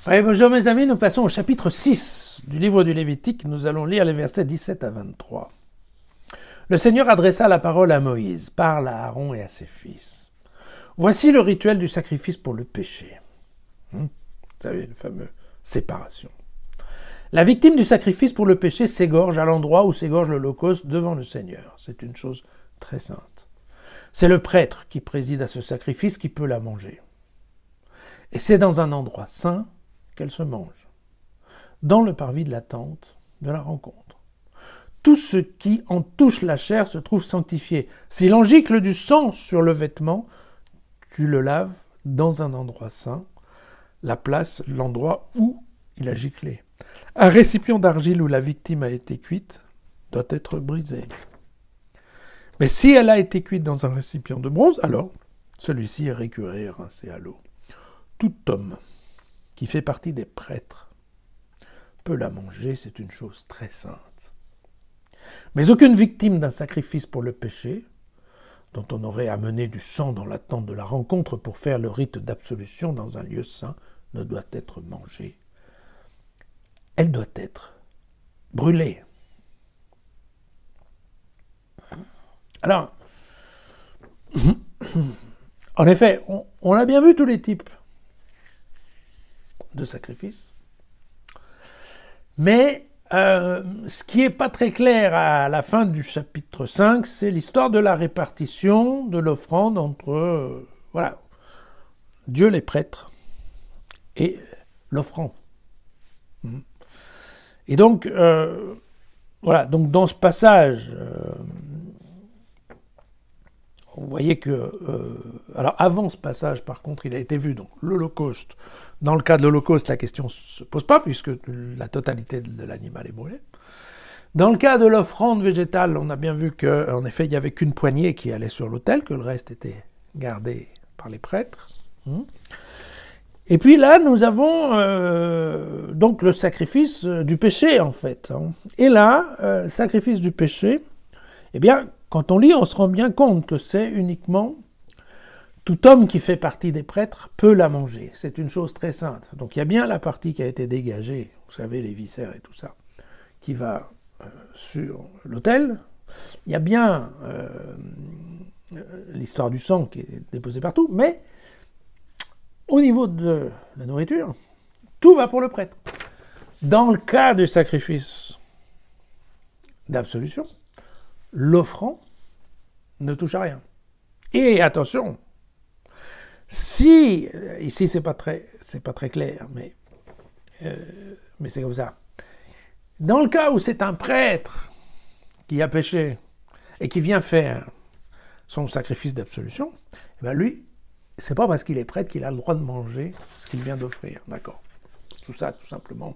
Oui, bonjour mes amis, nous passons au chapitre 6 du livre du Lévitique. Nous allons lire les versets 17 à 23. Le Seigneur adressa la parole à Moïse, parle à Aaron et à ses fils. Voici le rituel du sacrifice pour le péché. Vous savez, le fameux séparation. La victime du sacrifice pour le péché s'égorge à l'endroit où s'égorge l'holocauste devant le Seigneur. C'est une chose très sainte. C'est le prêtre qui préside à ce sacrifice qui peut la manger. Et c'est dans un endroit saint qu'elle se mange, dans le parvis de la tente de la rencontre. Tout ce qui en touche la chair se trouve sanctifié. S'il en gicle du sang sur le vêtement, tu le laves dans un endroit saint, la place, l'endroit où il a giclé. Un récipient d'argile où la victime a été cuite doit être brisé. Mais si elle a été cuite dans un récipient de bronze, alors celui-ci est récuré et rincé à l'eau. Tout homme qui fait partie des prêtres peut la manger, c'est une chose très sainte. Mais aucune victime d'un sacrifice pour le péché, dont on aurait amené du sang dans la tente de la rencontre pour faire le rite d'absolution dans un lieu saint, ne doit être mangée. Elle doit être brûlée. Alors, en effet, on a bien vu tous les types de sacrifices, mais ce qui n'est pas très clair à la fin du chapitre 5, c'est l'histoire de la répartition de l'offrande entre Dieu, les prêtres, et l'offrande. Et donc, donc dans ce passage, vous voyez que, alors avant ce passage, par contre, il a été vu, donc l'Holocauste. Dans le cas de l'Holocauste, la question ne se pose pas, puisque la totalité de l'animal est brûlée. Dans le cas de l'offrande végétale, on a bien vu qu'en effet, il n'y avait qu'une poignée qui allait sur l'autel, que le reste était gardé par les prêtres. Et puis là, nous avons donc le sacrifice du péché, en fait. Et là, sacrifice du péché, eh bien, quand on lit, on se rend bien compte que c'est uniquement tout homme qui fait partie des prêtres peut la manger. C'est une chose très sainte. Donc il y a bien la partie qui a été dégagée, vous savez, les viscères et tout ça, qui va sur l'autel. Il y a bien l'histoire du sang qui est déposée partout, mais au niveau de la nourriture, tout va pour le prêtre. Dans le cas du sacrifice d'absolution, l'offrand ne touche à rien. Et attention, si, ici c'est pas très clair, mais c'est comme ça. Dans le cas où c'est un prêtre qui a péché et qui vient faire son sacrifice d'absolution, eh bien lui, c'est pas parce qu'il est prêtre qu'il a le droit de manger ce qu'il vient d'offrir, d'accord. Tout ça, tout simplement,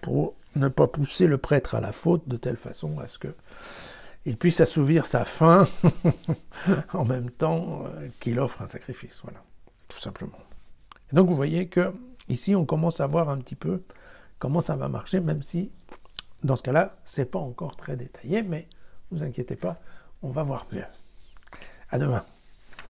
pour ne pas pousser le prêtre à la faute de telle façon à ce qu'il puisse assouvir sa faim en même temps qu'il offre un sacrifice, voilà, tout simplement. Et donc vous voyez que ici on commence à voir un petit peu comment ça va marcher, même si dans ce cas-là, c'est pas encore très détaillé, mais ne vous inquiétez pas, on va voir mieux. À demain.